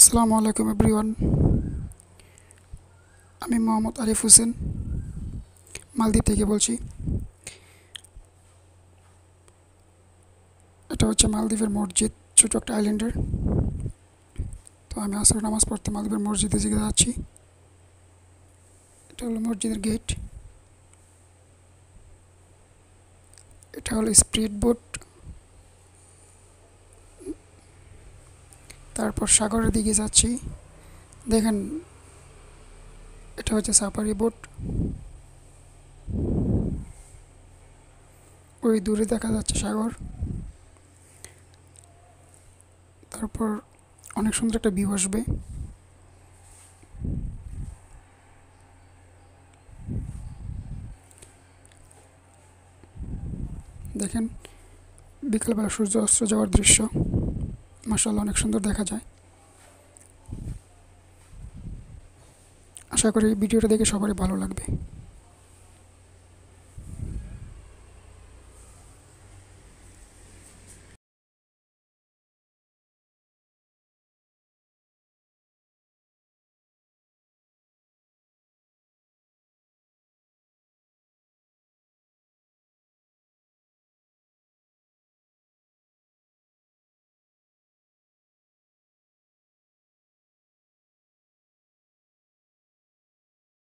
আসসালামু আলাইকুম এভরিওয়ান। আমি মোহাম্মদ আরিফ হোসেন মালদ্বীপ থেকে বলছি। এটা হচ্ছে মালদ্বীপের মসজিদ, ছোট একটা আইল্যান্ডের। তো আমি আসর নামাজ পড়তে মালদ্বীপের মসজিদে দিকে যাচ্ছি। এটা হলো মসজিদের গেট। এটা হলো স্পিড বোট। তারপর সাগরের দিকে যাচ্ছি। দেখেন, এটা হচ্ছে সাফারি বোট। ওই দূরে দেখা যাচ্ছে সাগর। তারপর অনেক সুন্দর একটা ভিউ আসবে। দেখেন, বিকালবেলা সূর্য অস্ত যাওয়ার দৃশ্য মাশাআল্লাহ অনেক সুন্দর দেখা যায়। আশা করি ভিডিওটা দেখে সবারই ভালো লাগবে।